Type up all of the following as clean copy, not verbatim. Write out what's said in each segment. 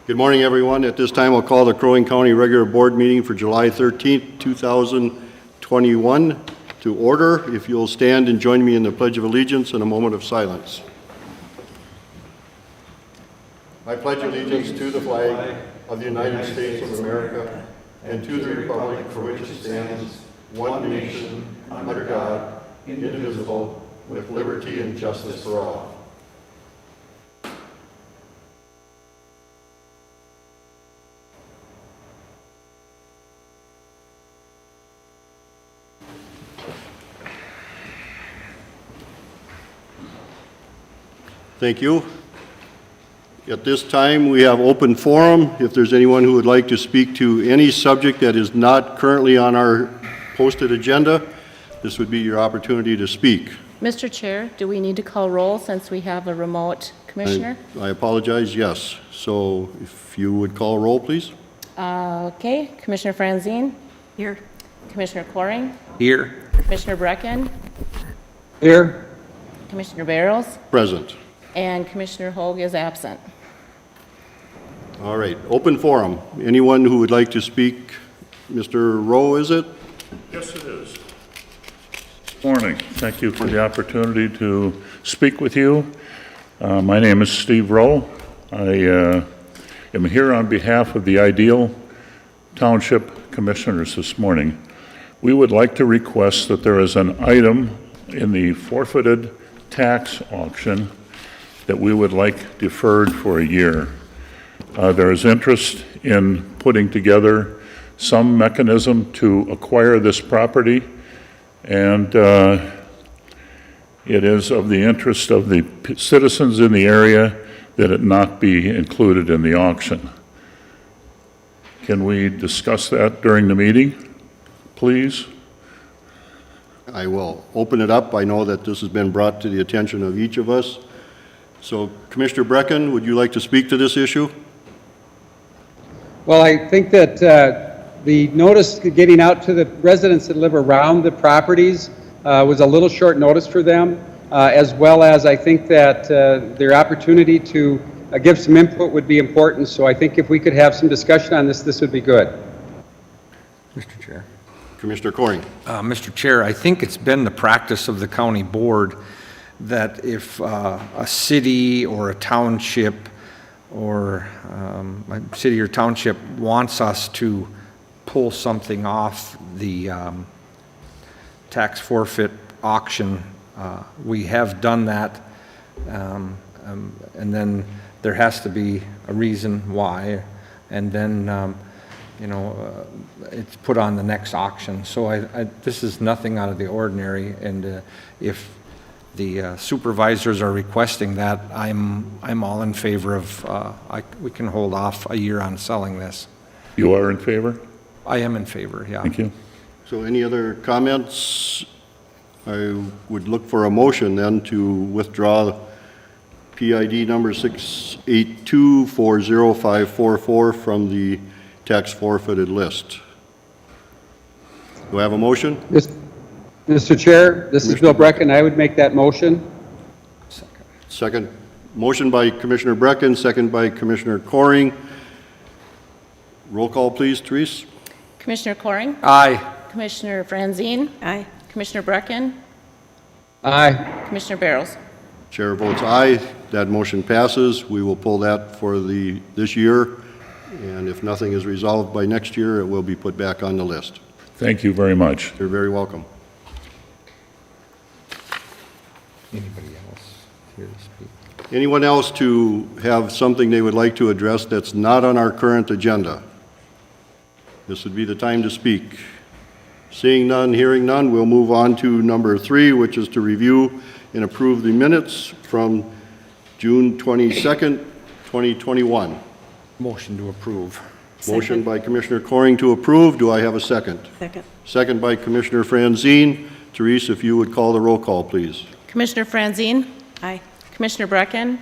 Good morning, everyone. At this time, I'll call the Crow Wing County Regular Board Meeting for July 13th, 2021 to order. If you'll stand and join me in the Pledge of Allegiance and a moment of silence. I pledge allegiance to the flag of the United States of America and to the republic for which it stands, one nation, under God, indivisible, with liberty and justice for all. Thank you. At this time, we have open forum. If there's anyone who would like to speak to any subject that is not currently on our posted agenda, this would be your opportunity to speak. Mr. Chair, do we need to call roll since we have a remote commissioner? I apologize, yes. So if you would call roll, please. Okay, Commissioner Franzine? Here. Commissioner Coring? Here. Commissioner Brecken? Here. Commissioner Barrows? Present. And Commissioner Hoag is absent. All right, open forum. Anyone who would like to speak? Mr. Rowe, is it? Yes, it is. Morning. Thank you for the opportunity to speak with you. My name is Steve Rowe. I am here on behalf of the Ideal Township Commissioners this morning. We would like to request that there is an item in the forfeited tax auction that we would like deferred for a year. There is interest in putting together some mechanism to acquire this property, and it is of the interest of the citizens in the area that it not be included in the auction. Can we discuss that during the meeting, please? I will open it up. I know that this has been brought to the attention of each of us. So, Commissioner Brecken, would you like to speak to this issue? Well, I think that the notice getting out to the residents that live around the properties was a little short notice for them, as well as I think that their opportunity to give some input would be important. So I think if we could have some discussion on this, this would be good. Mr. Chair. Commissioner Coring. Mr. Chair, I think it's been the practice of the county board that if a city or a township or a city or township wants us to pull something off the tax forfeit auction, we have done that, and then there has to be a reason why, and then it's put on the next auction. So this is nothing out of the ordinary, and if the supervisors are requesting that, I'm all in favor of, we can hold off a year on selling this. You are in favor? I am in favor, yeah. Thank you. So any other comments? I would look for a motion then to withdraw PID number 682-40544 from the tax forfeited list. Do I have a motion? Mr. Chair, this is Bill Brecken. I would make that motion. Second. Motion by Commissioner Brecken, second by Commissioner Coring. Roll call, please, Therese. Commissioner Coring? Aye. Commissioner Franzine? Aye. Commissioner Brecken? Aye. Commissioner Barrows? Chair votes aye. That motion passes. We will pull that for this year, and if nothing is resolved by next year, it will be put back on the list. Thank you very much. You're very welcome. Anybody else here to speak? Anyone else to have something they would like to address that's not on our current agenda? This would be the time to speak. Seeing none, hearing none, we'll move on to number 3, which is to review and approve the minutes from June 22nd, 2021. Motion to approve. Motion by Commissioner Coring to approve. Do I have a second? Second. Second by Commissioner Franzine. Therese, if you would call the roll call, please. Commissioner Franzine? Aye. Commissioner Brecken?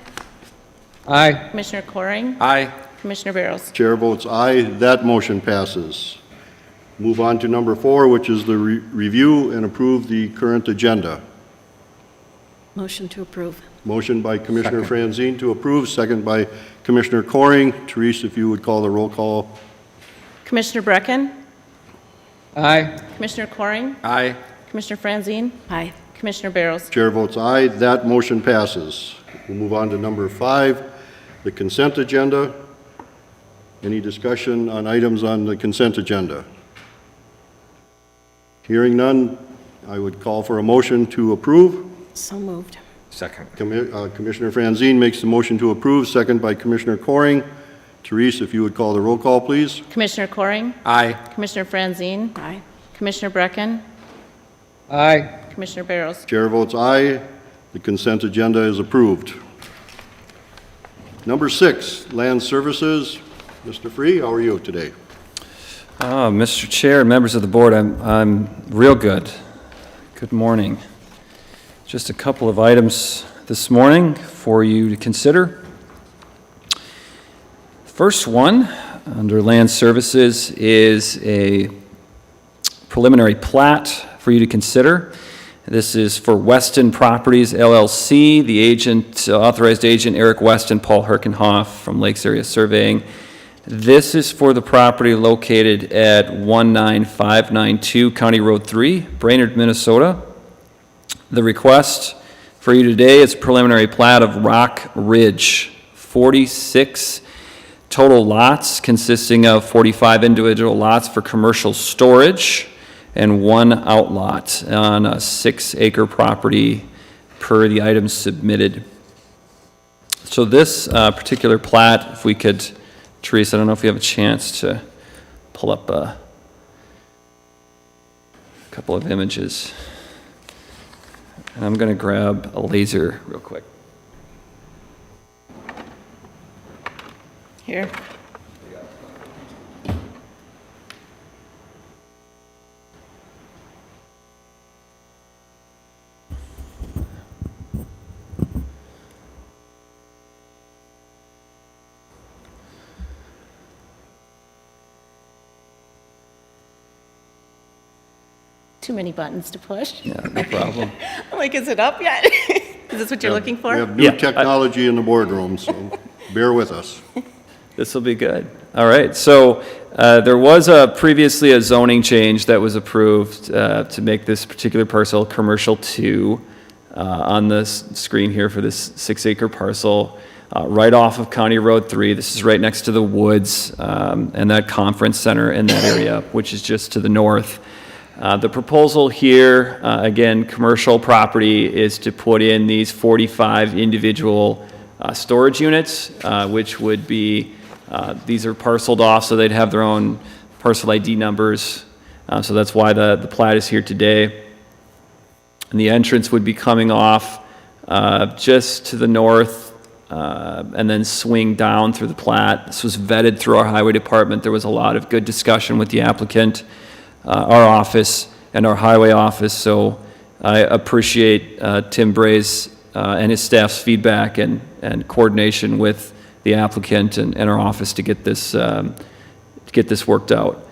Aye. Commissioner Coring? Aye. Commissioner Barrows? Chair votes aye. That motion passes. Move on to number 4, which is the review and approve the current agenda. Motion to approve. Motion by Commissioner Franzine to approve, second by Commissioner Coring. Therese, if you would call the roll call. Commissioner Brecken? Aye. Commissioner Coring? Aye. Commissioner Franzine? Aye. Commissioner Barrows? Chair votes aye. That motion passes. We'll move on to number 5, the consent agenda. Any discussion on items on the consent agenda? Hearing none, I would call for a motion to approve. So moved. Second. Commissioner Franzine makes the motion to approve, second by Commissioner Coring. Therese, if you would call the roll call, please. Commissioner Coring? Aye. Commissioner Franzine? Aye. Commissioner Brecken? Aye. Commissioner Barrows? Chair votes aye. The consent agenda is approved. Number 6, Land Services. Mr. Free, how are you today? Mr. Chair and members of the board, I'm real good. Good morning. Just a couple of items this morning for you to consider. First one, under Land Services, is a preliminary plat for you to consider. This is for Weston Properties LLC, the agent, authorized agent Eric Weston, Paul Herkenhoff from Lakes Area Surveying. This is for the property located at 19592 County Road 3, Brainerd, Minnesota. The request for you today is preliminary plat of Rock Ridge, 46 total lots consisting of 45 individual lots for commercial storage and 1 outlot on a 6-acre property per the items submitted. So this particular plat, if we could, Therese, I don't know if you have a chance to pull up a couple of images. And I'm going to grab a laser real quick. Here. Too many buttons to push. Yeah, no problem. I'm like, is it up yet? Is this what you're looking for? We have new Yeah, technology in the boardroom, so bear with us. This will be good. All right, so there was previously a zoning change that was approved to make this particular parcel commercial 2 on the screen here for this 6-acre parcel right off of County Road 3. This is right next to the woods and that conference center in that area, which is just to the north. The proposal here, again, commercial property, is to put in these 45 individual storage units, which would be, these are parceled off, so they'd have their own parcel ID numbers. So that's why the plat is here today. And the entrance would be coming off just to the north and then swing down through the plat. This was vetted through our highway department. There was a lot of good discussion with the applicant, our office, and our highway office. So I appreciate Tim Bray's and his staff's feedback and coordination with the applicant and our office to get this worked out.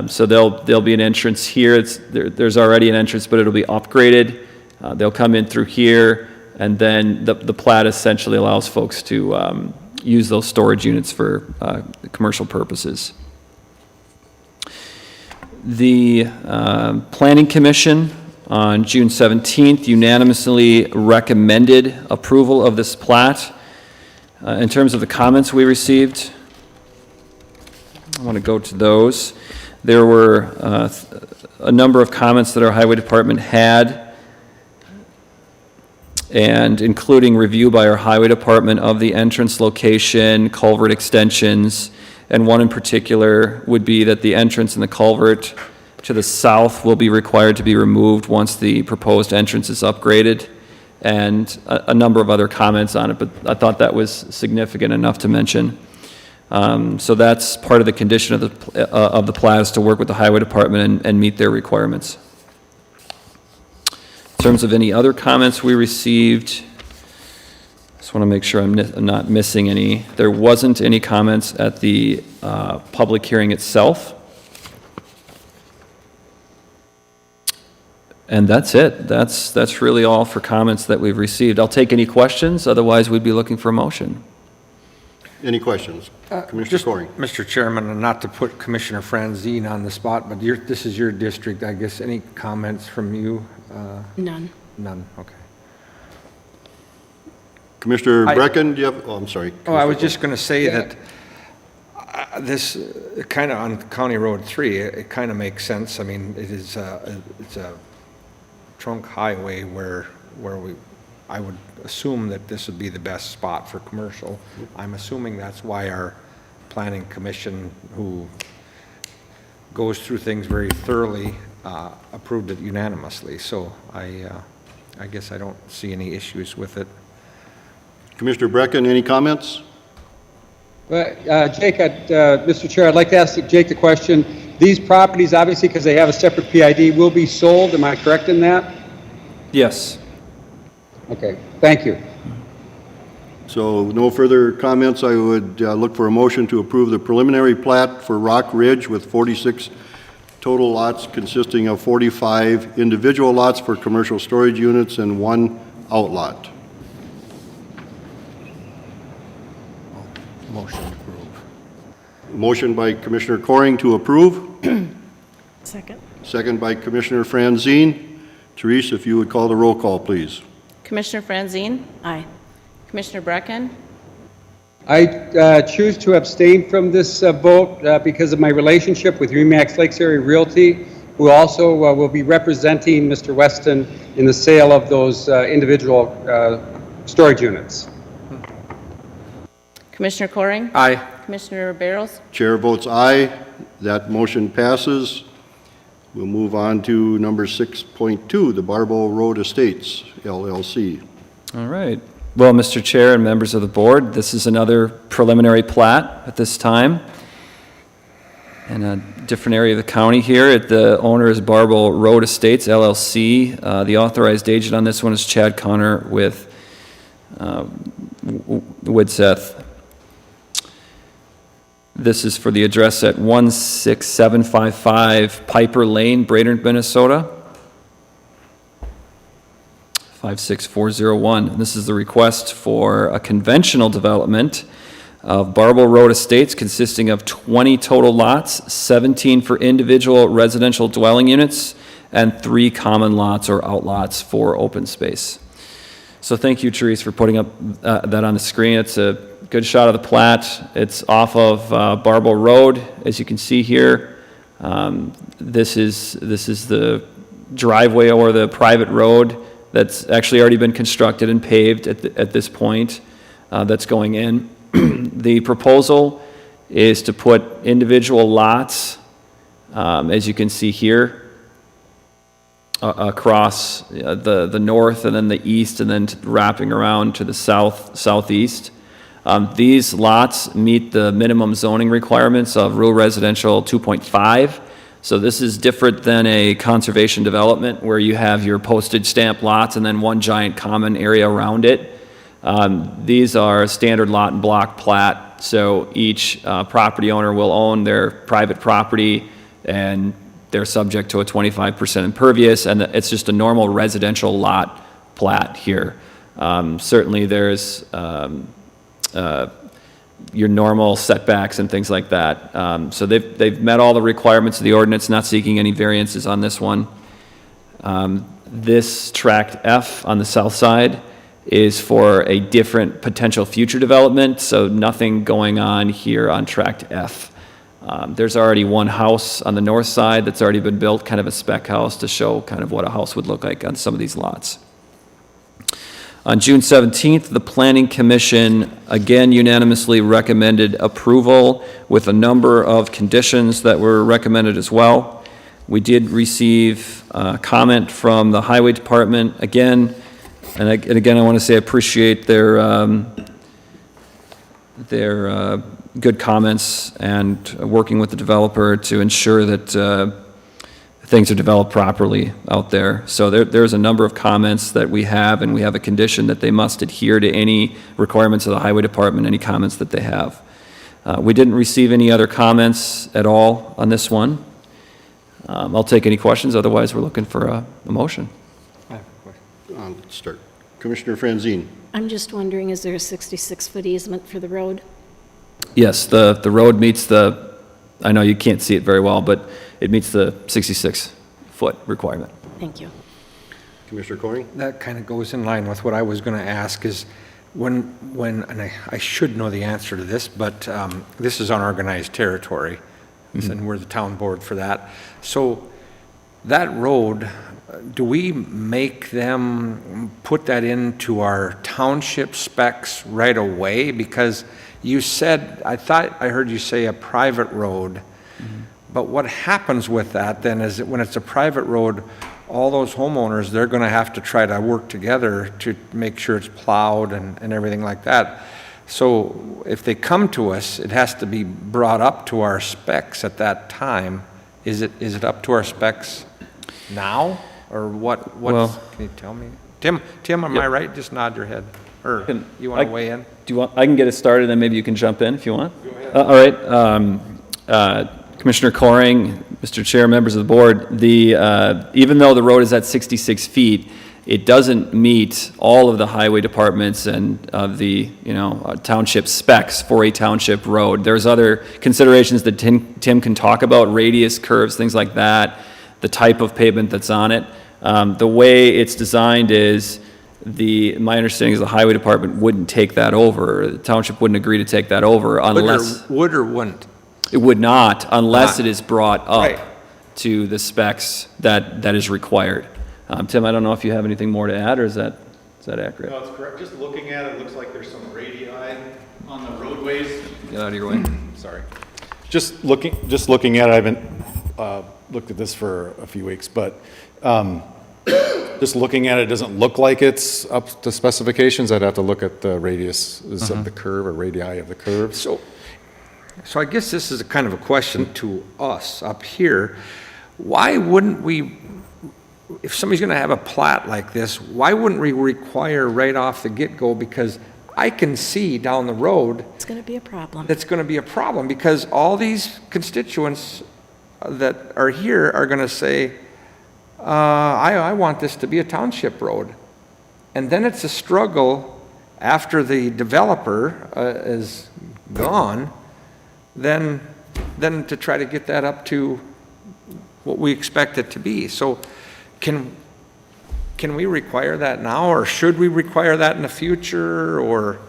So there'll be an entrance here. There's already an entrance, but it'll be upgraded. They'll come in through here, and then the plat essentially allows folks to use those storage units for commercial purposes. The Planning Commission on June 17th unanimously recommended approval of this plat. In terms of the comments we received, I want to go to those. There were a number of comments that our highway department had, and including review by our highway department of the entrance location, culvert extensions, and one in particular would be that the entrance and the culvert to the south will be required to be removed once the proposed entrance is upgraded, and a number of other comments on it, but I thought that was significant enough to mention. So that's part of the condition of the plat, is to work with the highway department and meet their requirements. In terms of any other comments we received, just want to make sure I'm not missing any. There wasn't any comments at the public hearing itself. And that's it. That's really all for comments that we've received. I'll take any questions, otherwise we'd be looking for a motion. Any questions? Commissioner Just, Coring? Mr. Chairman, and not to put Commissioner Franzine on the spot, but this is your district, I guess. Any comments from you? None. None, okay. Commissioner I- Brecken, do you have, oh, I'm sorry. Oh, I was Commissioner just going to say that this kind of on County Road 3, it kind of makes sense. I mean, it's a trunk highway where I would assume that this would be the best spot for commercial. I'm assuming that's why our planning commission, who goes through things very thoroughly, approved it unanimously. So I guess I don't see any issues with it. Commissioner Brecken, any comments? Jake, Mr. Chair, I'd like to ask Jake the question. These properties, obviously, because they have a separate PID, will be sold. Am I correct in that? Yes. Okay, thank you. So no further comments. I would look for a motion to approve the preliminary plat for Rock Ridge with 46 total lots consisting of 45 individual lots for commercial storage units and 1 outlot. Motion approved. Motion by Commissioner Coring to approve. Second. Second by Commissioner Franzine. Therese, if you would call the roll call, please. Commissioner Franzine? Aye. Commissioner Brecken? I choose to abstain from this vote because of my relationship with Remax Lakes Area Realty, who also will be representing Mr. Weston in the sale of those individual storage units. Commissioner Coring? Aye. Commissioner Barros? Chair votes aye. That motion passes. We'll move on to number 6.2, the Barbow Road Estates, LLC. All right. Well, Mr. Chair and members of the board, this is another preliminary plat at this time in a different area of the county here. The owner is Barbow Road Estates, LLC. The authorized agent on this one is Chad Connor with Woodseth. This is for the address at 16755 Piper Lane, Brainerd, Minnesota, 56401. This is the request for a conventional development of Barbow Road Estates consisting of 20 total lots, 17 for individual residential dwelling units, and 3 common lots or outlots for open space. So thank you, Therese, for putting up that on the screen. It's a good shot of the plat. It's off of Barbow Road, as you can see here. This is the driveway or the private road that's actually already been constructed and paved at this point that's going in. The proposal is to put individual lots, as you can see here, across the north and then the east and then wrapping around to the southeast. These lots meet the minimum zoning requirements of rural residential 2.5. So this is different than a conservation development where you have your postage stamp lots and then one giant common area around it. These are standard lot and block plat. So each property owner will own their private property and they're subject to a 25% impervious, and it's just a normal residential lot plat here. Certainly there's your normal setbacks and things like that. So they've met all the requirements of the ordinance, not seeking any variances on this one. This tract F on the south side is for a different potential future development, so nothing going on here on tract F. There's already one house on the north side that's already been built, kind of a spec house to show kind of what a house would look like on some of these lots. On June 17th, the Planning Commission again unanimously recommended approval with a number of conditions that were recommended as well. We did receive comment from the Highway Department again, and again I want to say I appreciate their good comments and working with the developer to ensure that things are developed properly out there. So there's a number of comments that we have, and we have a condition that they must adhere to any requirements of the Highway Department, any comments that they have. We didn't receive any other comments at all on this one. I'll take any questions, otherwise we're looking for a motion. Let's start. Commissioner Franzine. I'm just wondering, is there a 66-foot easement for the road? Yes, the road meets the, I know you can't see it very well, but it meets the 66-foot requirement. Thank you. Commissioner Coring. That kind of goes in line with what I was going to ask is when, and I should know the answer to this, but this is unorganized territory, and we're the town board for that. So that road, do we make them put that into our township specs right away? Because you said, I thought I heard you say a private road, but what happens with that then is that when it's a private road, all those homeowners, they're going to have to try to work together to make sure it's plowed and everything like that. So if they come to us, it has to be brought up to our specs at that time. Is it up to our specs now? Or what, Well- can you tell me? Tim, am I right? Just nod your head. Or you want to weigh in? Do you want, I can get it started, and maybe you can jump in if you want. Go ahead. All right. Commissioner Coring, Mr. Chair, members of the board, even though the road is at 66 feet, it doesn't meet all of the highway departments and of the, township specs for a township road. There's other considerations that Tim can talk about, radius, curves, things like that, the type of pavement that's on it. The way it's designed is my understanding is the highway department wouldn't take that over. The township wouldn't agree to take that over unless. Would or wouldn't? It would not unless it is brought up Right. to the specs that is required. Tim, I don't know if you have anything more to add, or is that accurate? No, it's correct. Just looking at it, it looks like there's some radii on the roadways. Get out of your way. Sorry. Just looking at it, I haven't looked at this for a few weeks, but just looking at it, it doesn't look like it's up to specifications. I'd have to look at the radiuses of the curve or radii of the curves. So I guess this is a kind of a question to us up here. Why wouldn't we, if somebody's going to have a plat like this, why wouldn't we require right off the get-go? Because I can see down the road It's going to be a problem. that's going to be a problem, because all these constituents that are here are going to say, I want this to be a township road. And then it's a struggle after the developer is gone, then to try to get that up to what we expect it to be. So can we require that now, or should we require that in the future? Or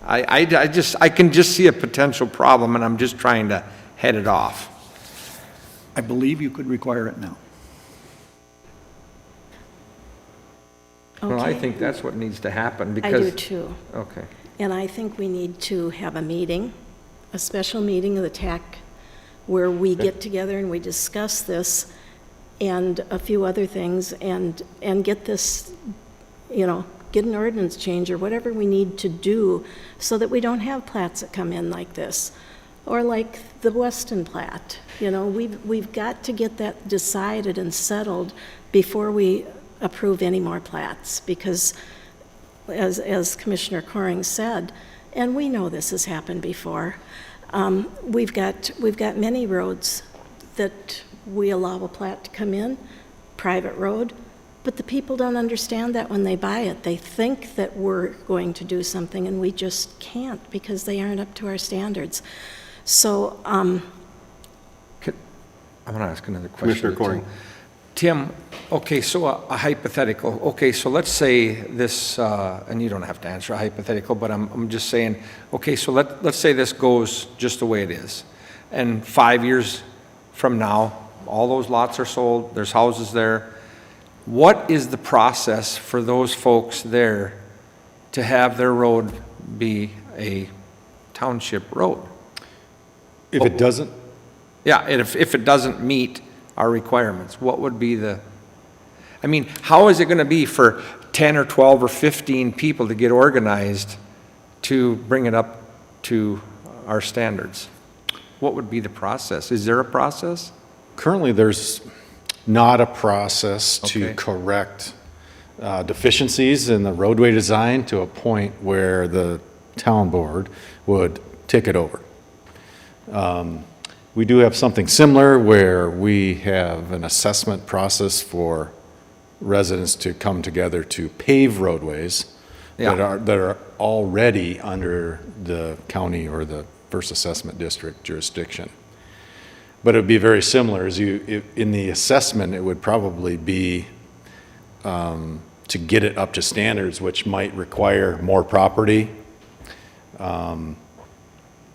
I can just see a potential problem, and I'm just trying to head it off. I believe you could require it now. Well, I Okay. think that's what needs to happen, I because. do too. Okay. And I think we need to have a meeting, a special meeting of the TAC, where we get together and we discuss this and a few other things, and get this, get an ordinance change or whatever we need to do so that we don't have plats that come in like this, or like the Weston plat. We've got to get that decided and settled before we approve any more plats, because as Commissioner Coring said, and we know this has happened before, we've got many roads that we allow a plat to come in, private road, but the people don't understand that when they buy it. They think that we're going to do something, and we just can't, because they aren't up to our standards. So, I'm going to ask another question. Commissioner Coring. Tim, okay, so a hypothetical. Okay, so let's say this, and you don't have to answer a hypothetical, but I'm just saying, okay, so let's say this goes just the way it is. And 5 years from now, all those lots are sold, there's houses there. What is the process for those folks there to have their road be a township road? If it doesn't, Yeah, and if it doesn't meet our requirements, what would be how is it going to be for 10 or 12 or 15 people to get organized to bring it up to our standards? What would be the process? Is there a process? currently there's not a process to Okay. correct deficiencies in the roadway design to a point where the town board would take it over. We do have something similar where we have an assessment process for residents to come together to pave roadways that are already under the county or the First Assessment District jurisdiction. But it would be very similar, in the assessment, it would probably be to get it up to standards, which might require more property, and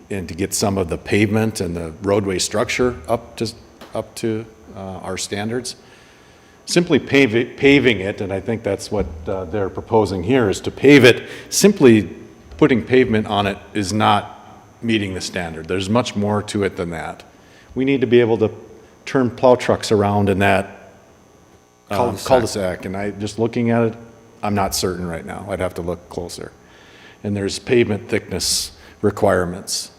to get some of the pavement and the roadway structure up to our standards. Simply paving it, and I think that's what they're proposing here, is to pave it. Simply putting pavement on it is not meeting the standard. There's much more to it than that. We need to be able to turn plow trucks around in that cul-de-sac, and just looking at it, I'm not certain right now. I'd have to look closer. And there's pavement thickness requirements.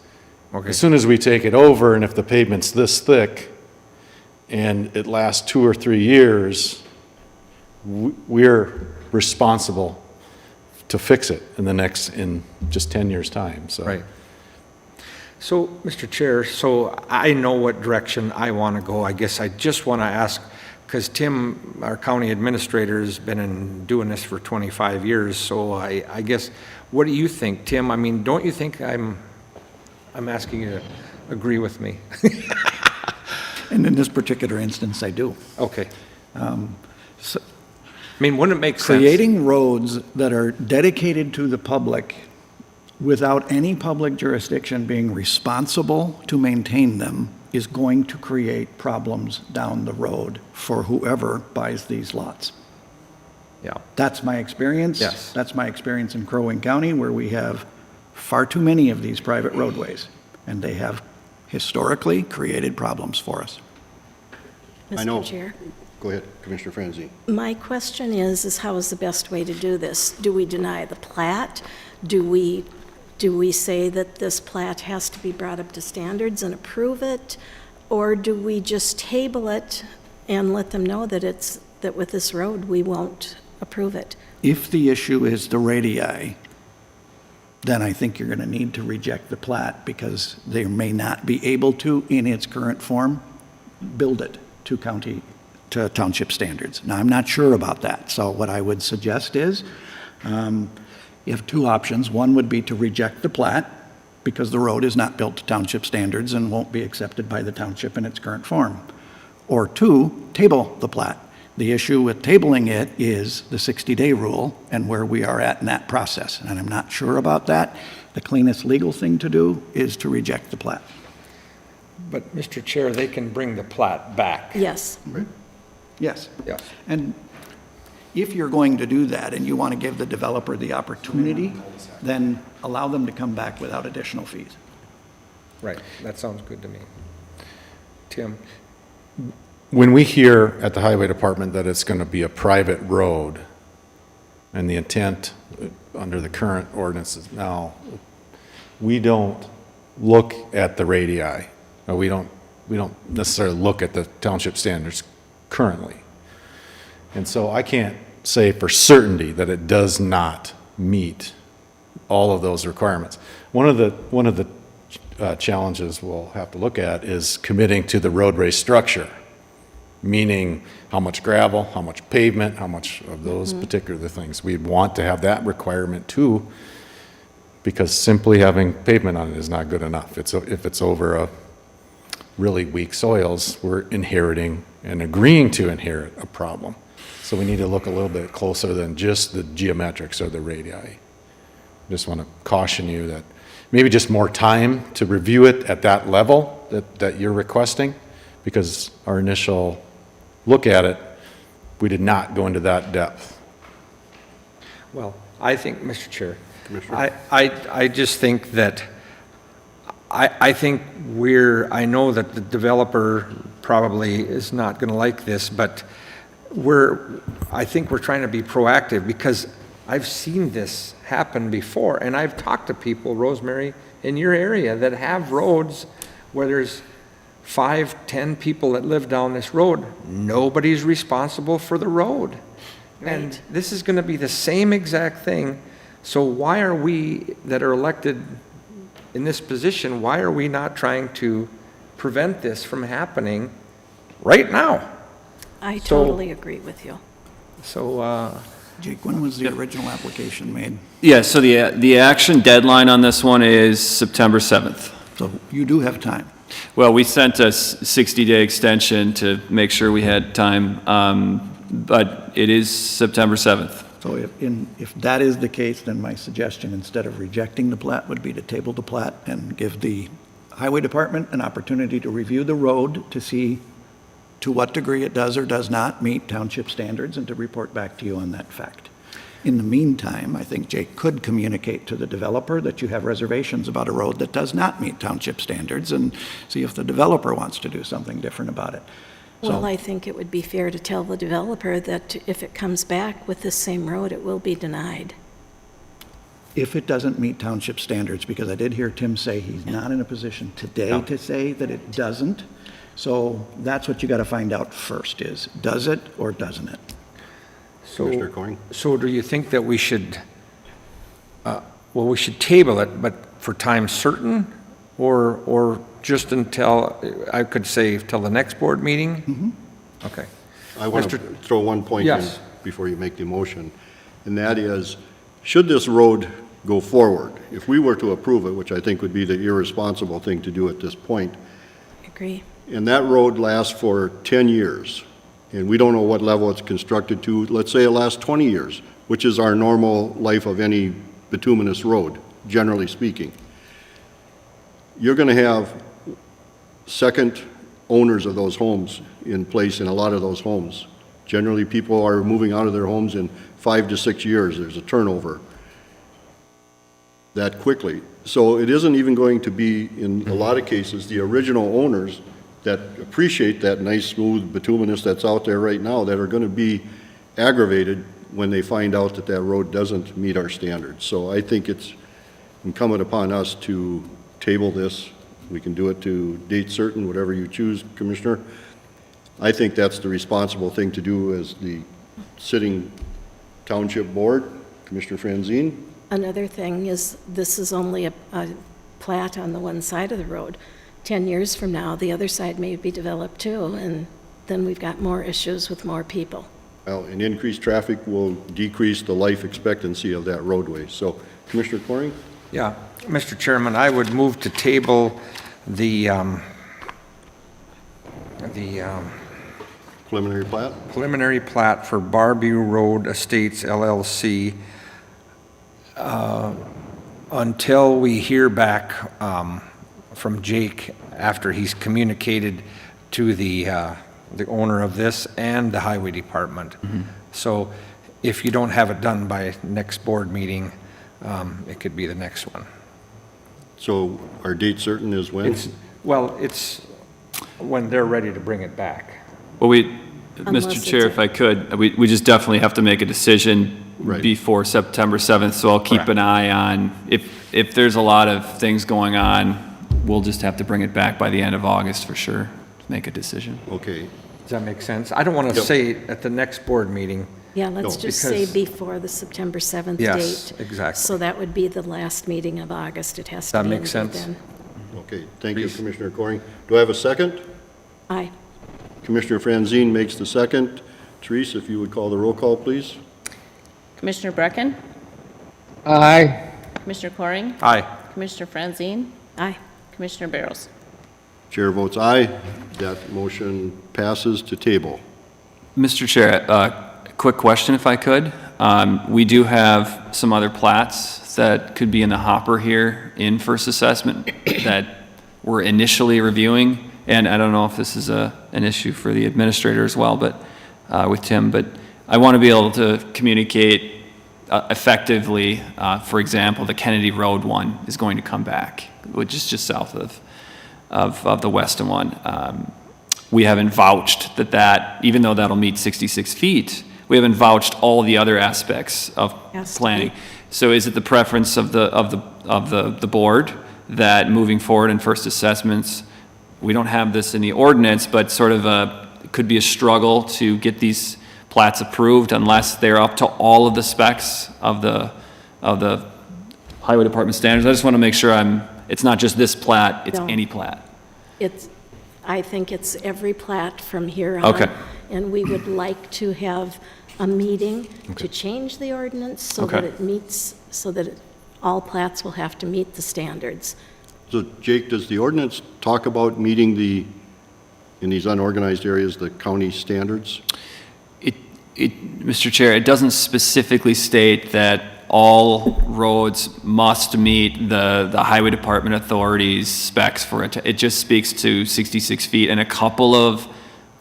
Okay. As soon as we take it over, and if the pavement's this thick, and it lasts 2 or 3 years, we're responsible to fix it in just 10 years' time, so. Right. So, Mr. Chair, so I know what direction I want to go. I guess I just want to ask, because Tim, our county administrator, has been doing this for 25 years, so I guess, what do you think, Tim? I mean, don't you think I'm asking you to agree with me? And in this particular instance, I do. Okay. So, I mean, wouldn't it make sense? Creating roads that are dedicated to the public without any public jurisdiction being responsible to maintain them is going to create problems down the road for whoever buys these lots. Yeah. That's my experience. Yes. That's my experience in Crow Wing County, where we have far too many of these private roadways, and they have historically created problems for us. I know. Mr. Chair, Go ahead, Commissioner Franzi. my question is how is the best way to do this? Do we deny the plat? Do we say that this plat has to be brought up to standards and approve it? Or do we just table it and let them know that with this road, we won't approve it? If the issue is the radii, then I think you're going to need to reject the plat because they may not be able to, in its current form, build it to township standards. Now, I'm not sure about that. So what I would suggest is you have two options. One would be to reject the plat because the road is not built to township standards and won't be accepted by the township in its current form. Or two, table the plat. The issue with tabling it is the 60-day rule and where we are at in that process. And I'm not sure about that. The cleanest legal thing to do is to reject the plat. But, Mr. Chair, they can bring the plat back. Yes. Yes. Yes. And if you're going to do that and you want to give the developer the opportunity, then allow them to come back without additional fees. Right, that sounds good to me. Tim? When we hear at the Highway Department that it's going to be a private road, and the intent under the current ordinances now, we don't look at the radii. We don't necessarily look at the township standards currently. And so I can't say for certainty that it does not meet all of those requirements. One of the challenges we'll have to look at is committing to the roadway structure, meaning how much gravel, how much pavement, how much of those particular things. We'd want to have that requirement too, because simply having pavement on it is not good enough. If it's over a really weak soils, we're inheriting and agreeing to inherit a problem. So we need to look a little bit closer than just the geometrics or the radii. Just want to caution you that maybe just more time to review it at that level that you're requesting, because our initial look at it, we did not go into that depth. Well, I think, Mr. Chair, I just think that, I think I know that the developer probably is not going to like this, but I think we're trying to be proactive, because I've seen this happen before, and I've talked to people, Rosemary, in your area that have roads where there's 5, 10 people that live down this road. Nobody's responsible for the road. And Right. this is going to be the same exact thing. So why are we that are elected in this position, why are we not trying to prevent this from happening right now. I So- totally agree with you. So, Jake, when was the original application made? Yeah, so the action deadline on this one is September 7th. So you do have time. Well, we sent a 60-day extension to make sure we had time, but it is September 7th. So if that is the case, then my suggestion, instead of rejecting the plat, would be to table the plat and give the highway department an opportunity to review the road to see to what degree it does or does not meet township standards and to report back to you on that fact. In the meantime, I think Jake could communicate to the developer that you have reservations about a road that does not meet township standards and see if the developer wants to do something different about it. Well, So- I think it would be fair to tell the developer that if it comes back with this same road, it will be denied. If it doesn't meet township standards, because I did hear Tim say he's not in a position today to say that it doesn't. So that's what you got to find out first is, does it or doesn't it? Commissioner so, Coring? so do you think that we should, well, we should table it, but for time certain? Or just until, I could say, till the next board meeting? Mm-hmm. Okay. I want to Mr. throw one point in Yes. before you make the motion, and that is, should this road go forward, if we were to approve it, which I think would be the irresponsible thing to do at this point, Agree. and that road lasts for 10 years, and we don't know what level it's constructed to, let's say it lasts 20 years, which is our normal life of any bituminous road, generally speaking. You're going to have second owners of those homes in place in a lot of those homes. Generally, people are moving out of their homes in 5 to 6 years. There's a turnover that quickly. So it isn't even going to be, in a lot of cases, the original owners that appreciate that nice, smooth bituminous that's out there right now that are going to be aggravated when they find out that that road doesn't meet our standards. So I think it's incumbent upon us to table this. We can do it to date certain, whatever you choose, Commissioner. I think that's the responsible thing to do as the sitting township board. Commissioner Franzine? Another thing is, this is only a plat on the one side of the road. 10 years from now, the other side may be developed too, and then we've got more issues with more people. Well, and increased traffic will decrease the life expectancy of that roadway. So, Commissioner Coring? Yeah, Mr. Chairman, I would move to table the Preliminary plat? preliminary plat for Barview Road Estates LLC until we hear back from Jake after he's communicated to the owner of this and the highway department. So if you don't have it done by next board meeting, it could be the next one. So our date certain is when? It's when they're ready to bring it back. Well, Unless Mr. it's Chair, a- if I could, we just definitely have to make a decision Right. before September 7th, so I'll keep an eye on, if there's a lot of things going on, we'll just have to bring it back by the end of August for sure, to make a decision. Okay. Does that make sense? I don't want to Yep. say it at the next board meeting. Yeah, let's No, just say because- before the September 7th date. Yes, exactly. So that would be the last meeting of August. It has to That be makes ended sense. then. Okay, thank you, Please. Commissioner Coring. Do I have a second? Aye. Commissioner Franzine makes the second. Therese, if you would call the roll call, please. Commissioner Brecken? Aye. Commissioner Coring? Aye. Commissioner Franzine? Aye. Commissioner Barrows? Chair votes aye. That motion passes to table. Mr. Chair, quick question if I could. We do have some other plats that could be in the hopper here in first assessment that we're initially reviewing, and I don't know if this is an issue for the administrator as well, but with Tim, but I want to be able to communicate effectively. For example, the Kennedy Road one is going to come back, which is just south of the Weston one. We haven't vouched that, even though that'll meet 66 feet, we haven't vouched all the other aspects of Has to planning. be. So is it the preference of the board that moving forward in first assessments, we don't have this in the ordinance, but sort of it could be a struggle to get these plats approved unless they're up to all of the specs of the highway department standards? I just want to make sure it's not just this plat, it's No. any plat. It's, I think it's every plat from here on. Okay. And we would like to have a meeting to change the ordinance so that Okay. it meets, all plats will have to meet the standards. So Jake, does the ordinance talk about meeting in these unorganized areas, the county standards? Mr. Chair, it doesn't specifically state that all roads must meet the highway department authority's specs for it. It just speaks to 66 feet and a couple of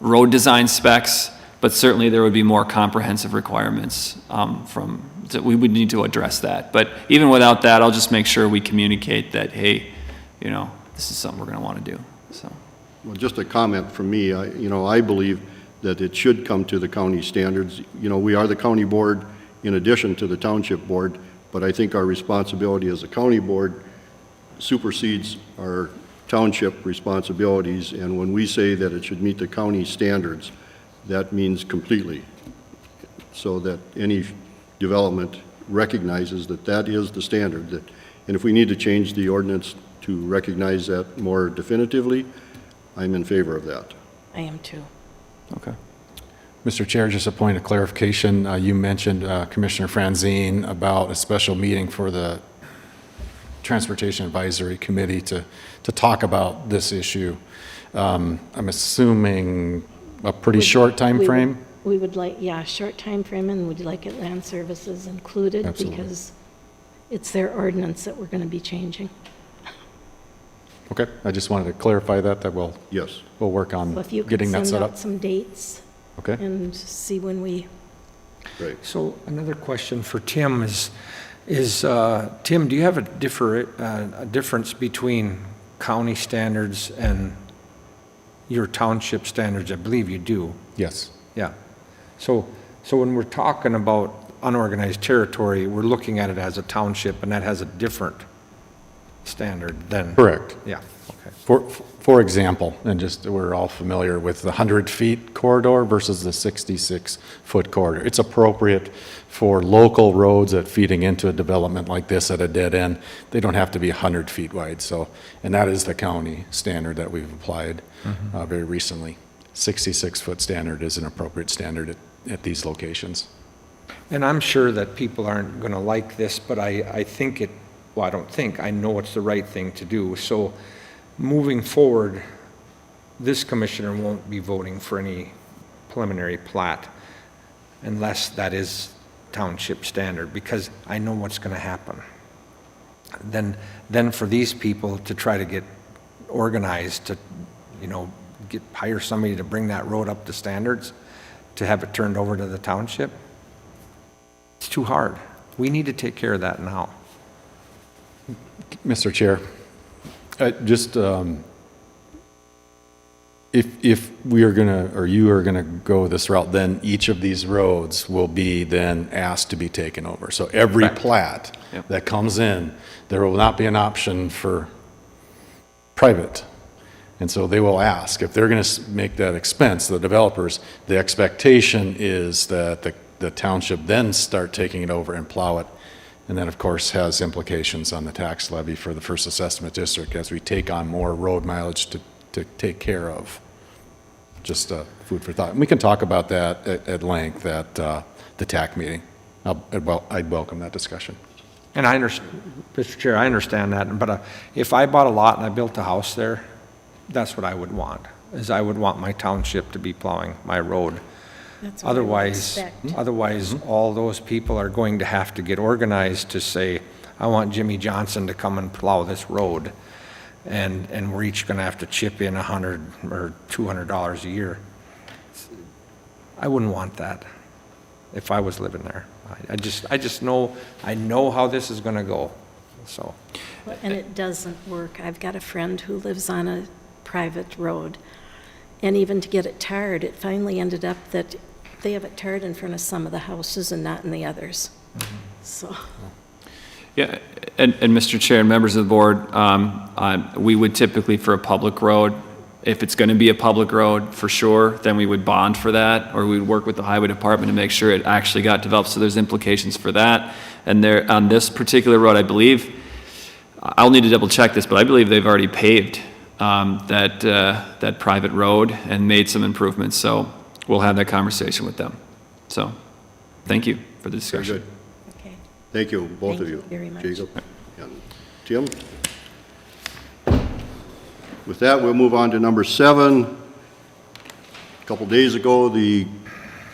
road design specs, but certainly there would be more comprehensive requirements that we would need to address that. But even without that, I'll just make sure we communicate that, hey, this is something we're going to want to do, so. Well, just a comment from me, I believe that it should come to the county standards. We are the county board in addition to the township board, but I think our responsibility as a county board supersedes our township responsibilities, and when we say that it should meet the county standards, that means completely, so that any development recognizes that that is the standard. And if we need to change the ordinance to recognize that more definitively, I'm in favor of that. I am too. Okay. Mr. Chair, just a point of clarification. You mentioned, Commissioner Franzine, about a special meeting for the Transportation Advisory Committee to talk about this issue. I'm assuming a pretty short time frame? We would like, short time frame, and would like it land services included. Absolutely. Because it's their ordinance that we're going to be changing. Okay, I just wanted to clarify that we'll Yes. work on So if you could getting that send set out up. some dates Okay. and see when we, Right. So another question for Tim is Tim, do you have a difference between county standards and your township standards? I believe you do. Yes. Yeah. So when we're talking about unorganized territory, we're looking at it as a township, and that has a different standard than. Correct. Yeah, okay. For example, and just we're all familiar with the 100-feet corridor versus the 66-foot corridor. It's appropriate for local roads that feeding into a development like this at a dead end. They don't have to be 100 feet wide. So, and that is the county standard that we've applied very recently. 66-foot standard is an appropriate standard at these locations. And I'm sure that people aren't going to like this, but I think it, well, I don't think, I know it's the right thing to do. So moving forward, this commissioner won't be voting for any preliminary plat unless that is township standard, because I know what's going to happen. Then for these people to try to get organized to, hire somebody to bring that road up to standards, to have it turned over to the township, it's too hard. We need to take care of that now. Mr. Chair, just if we are going to, or you are going to go this route, then each of these roads will be then asked to be taken over. So every Correct. plat Yep. that comes in, there will not be an option for private. And so they will ask, if they're going to make that expense, the developers, the expectation is that the township then start taking it over and plow it. And that, of course, has implications on the tax levy for the First Assessment District as we take on more road mileage to take care of. Just food for thought. And we can talk about that at length at the TAC meeting. I'd welcome that discussion. And I understand, Mr. Chair, I understand that, but if I bought a lot and I built a house there, that's what I would want, is I would want my township to be plowing my road. that's what I would expect. Otherwise, all those people are going to have to get organized to say, I want Jimmy Johnson to come and plow this road. And we're each going to have to chip in $100 or $200 a year. I wouldn't want that if I was living there. I just know, I know how this is going to go, so. And it doesn't work. I've got a friend who lives on a private road, and even to get it tarred, it finally ended up that they have it tarred in front of some of the houses and not in the others. So, Yeah, and Mr. Chair and members of the board, we would typically, for a public road, if it's going to be a public road, for sure, then we would bond for that, or we'd work with the highway department to make sure it actually got developed, so there's implications for that. And there, on this particular road, I believe, I'll need to double check this, but I believe they've already paved that private road and made some improvements. So we'll have that conversation with them. So thank you for the Very discussion. good. Okay. Thank you, both Thank of you you. very much. Jacob and Tim. With that, we'll move on to number 7. A couple days ago, the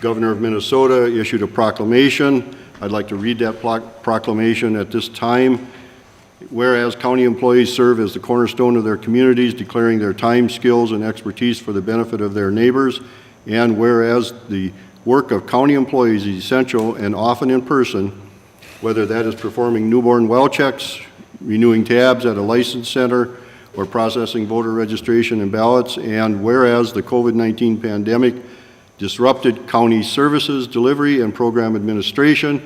governor of Minnesota issued a proclamation. I'd like to read that proclamation at this time. Whereas county employees serve as the cornerstone of their communities, declaring their time, skills, and expertise for the benefit of their neighbors, and whereas the work of county employees is essential and often in person, whether that is performing newborn well checks, renewing tabs at a license center, or processing voter registration and ballots, and whereas the COVID-19 pandemic disrupted county services, delivery, and program administration,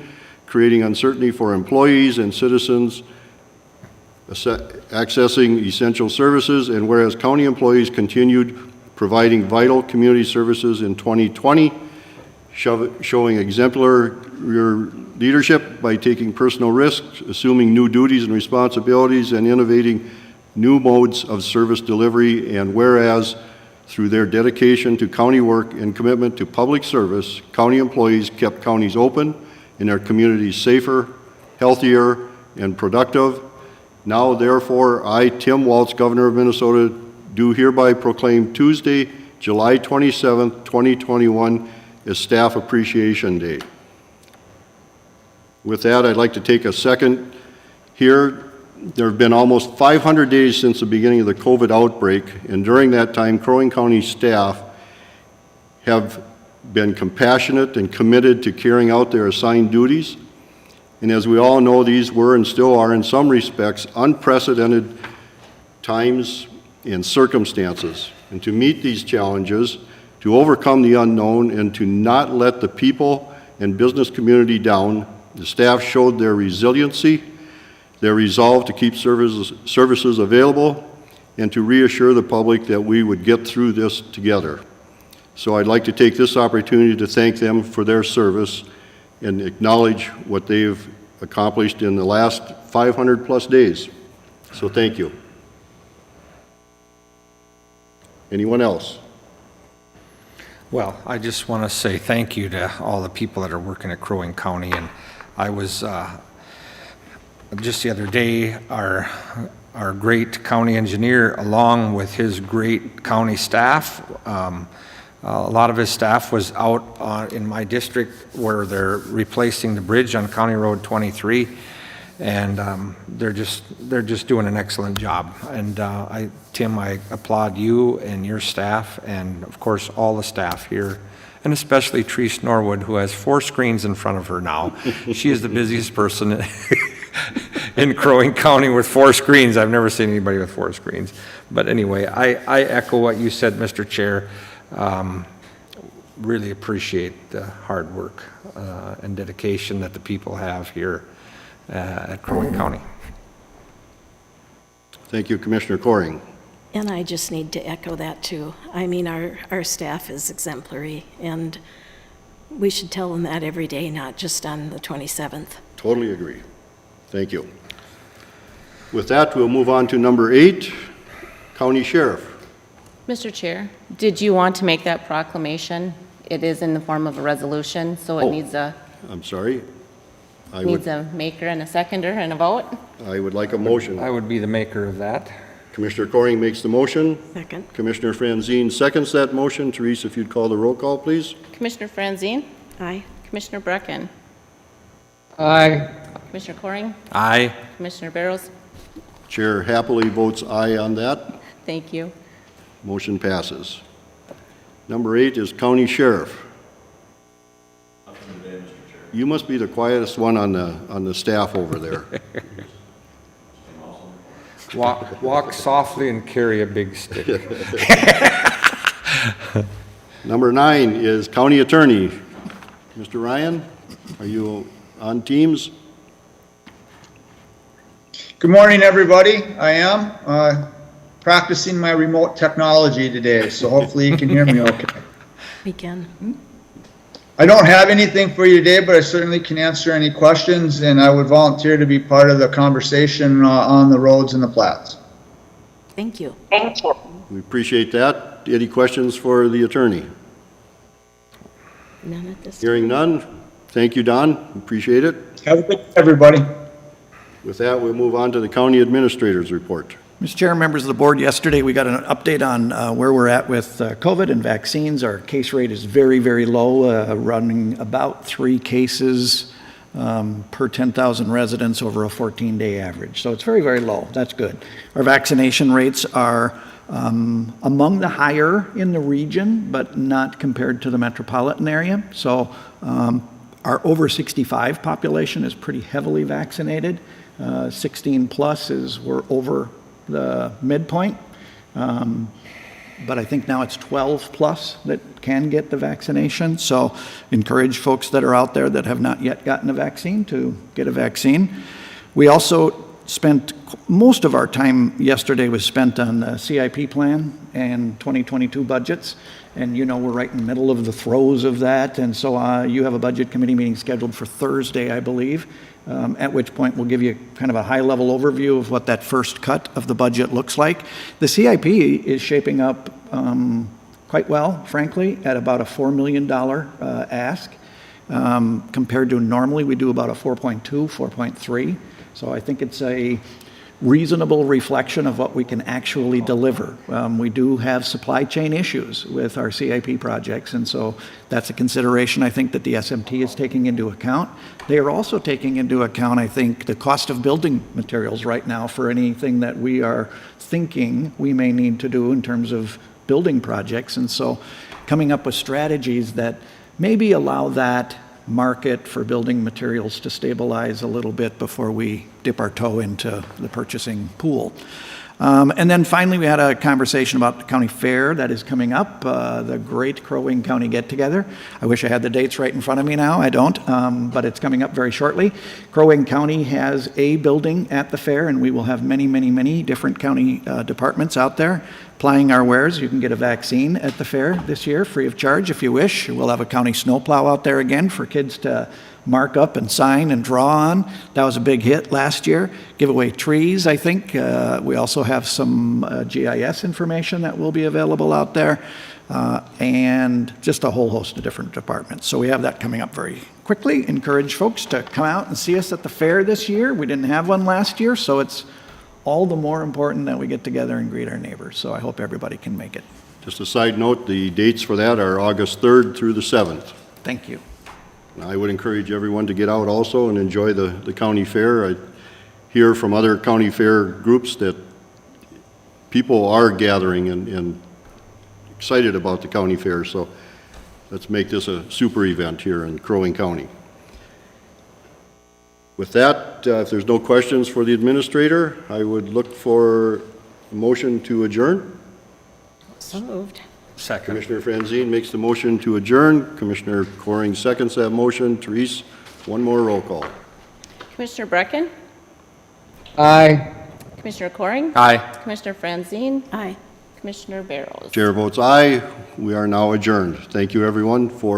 creating uncertainty for employees and citizens accessing essential services, and whereas county employees continued providing vital community services in 2020, showing exemplary leadership by taking personal risks, assuming new duties and responsibilities, and innovating new modes of service delivery, and whereas through their dedication to county work and commitment to public service, county employees kept counties open and their communities safer, healthier, and productive. Now, therefore, I, Tim Walz, Governor of Minnesota, do hereby proclaim Tuesday, July 27th, 2021 as Staff Appreciation Day. With that, I'd like to take a second here. There have been almost 500 days since the beginning of the COVID outbreak, and during that time, Crow Wing County staff have been compassionate and committed to carrying out their assigned duties. And as we all know, these were and still are, in some respects, unprecedented times and circumstances. And to meet these challenges, to overcome the unknown, and to not let the people and business community down, the staff showed their resiliency, their resolve to keep services available, and to reassure the public that we would get through this together. So I'd like to take this opportunity to thank them for their service and acknowledge what they've accomplished in the last 500 plus days. So thank you. Anyone else? Well, I just want to say thank you to all the people that are working at Crow Wing County. And I was, just the other day, our great county engineer, along with his great county staff, a lot of his staff was out in my district where they're replacing the bridge on County Road 23, and they're just doing an excellent job. And Tim, I applaud you and your staff, and of course all the staff here, and especially Trish Norwood, who has 4 screens in front of her now. She is the busiest person in Crow Wing County with 4 screens. I've never seen anybody with 4 screens. But anyway, I echo what you said, Mr. Chair. Really appreciate the hard work and dedication that the people have here at Crow Wing County. Thank you, Commissioner Coring. And I just need to echo that too. I mean, our staff is exemplary, and we should tell them that every day, not just on the 27th. Totally agree. Thank you. With that, we'll move on to number 8, County Sheriff. Mr. Chair, did you want to make that proclamation? It is in the form of a resolution, so it Oh. needs a I'm sorry. I maker and a seconder and a vote. would like a motion. I would be the maker of that. Commissioner Coring makes the motion. Second. Commissioner Franzine seconds that motion. Therese, if you'd call the roll call, please. Commissioner Franzine? Aye. Commissioner Brecken? Aye. Commissioner Coring? Aye. Commissioner Barrows? Chair happily votes aye on that. Thank you. Motion passes. Number 8 is County Sheriff. You must be the quietest one on the staff over there. Walk softly and carry a big stick. Number 9 is County Attorney. Mr. Ryan, are you on Teams? Good morning, everybody. I am practicing my remote technology today, so hopefully you can hear me okay. We can. I don't have anything for you today, but I certainly can answer any questions, and I would volunteer to be part of the conversation on the roads and the plats. Thank you. We appreciate that. Any questions for the attorney? None at this time. Hearing none, thank you, Don, appreciate it. Have a good day, everybody. With that, we'll move on to the county administrator's report. Mr. Chair, members of the board, yesterday we got an update on where we're at with COVID and vaccines. Our case rate is very, very low, running about 3 cases per 10,000 residents over a 14-day average. So it's very, very low. That's good. Our vaccination rates are among the higher in the region, but not compared to the metropolitan area. So our over 65 population is pretty heavily vaccinated. 16 plus we're over the midpoint. But I think now it's 12 plus that can get the vaccination. So encourage folks that are out there that have not yet gotten a vaccine to get a vaccine. We also spent most of our time yesterday was spent on the CIP plan and 2022 budgets. And you know, we're right in the middle of the throes of that. And so you have a budget committee meeting scheduled for Thursday, I believe, at which point we'll give you kind of a high-level overview of what that first cut of the budget looks like. The CIP is shaping up quite well, frankly, at about a $4 million ask, compared to normally we do about a 4.2, 4.3. So I think it's a reasonable reflection of what we can actually deliver. We do have supply chain issues with our CIP projects, and so that's a consideration I think that the SMT is taking into account. They are also taking into account, I think, the cost of building materials right now for anything that we are thinking we may need to do in terms of building projects, and so coming up with strategies that maybe allow that market for building materials to stabilize a little bit before we dip our toe into the purchasing pool. And then finally, we had a conversation about the county fair that is coming up, the great Crow Wing County get-together. I wish I had the dates right in front of me now. I don't, but it's coming up very shortly. Crow Wing County has a building at the fair, and we will have many, many, many different county departments out there plying our wares. You can get a vaccine at the fair this year, free of charge if you wish. We'll have a county snowplow out there again for kids to mark up and sign and draw on. That was a big hit last year. Give away trees, I think. We also have some GIS information that will be available out there, and just a whole host of different departments. So we have that coming up very quickly. Encourage folks to come out and see us at the fair this year. We didn't have one last year, so it's all the more important that we get together and greet our neighbors. So I hope everybody can make it. Just a side note, the dates for that are August 3rd through the 7th. Thank you. I would encourage everyone to get out also and enjoy the county fair. I hear from other county fair groups that people are gathering and excited about the county fair, so let's make this a super event here in Crow Wing County. With that, if there's no questions for the administrator, I would look for a motion to adjourn. So moved. Second. Commissioner Franzine makes the motion to adjourn. Commissioner Coring seconds that motion. Therese, one more roll call. Commissioner Brecken? Aye. Commissioner Coring? Aye. Commissioner Franzine? Aye. Commissioner Barrows? Chair votes aye. We are now adjourned. Thank you, everyone, for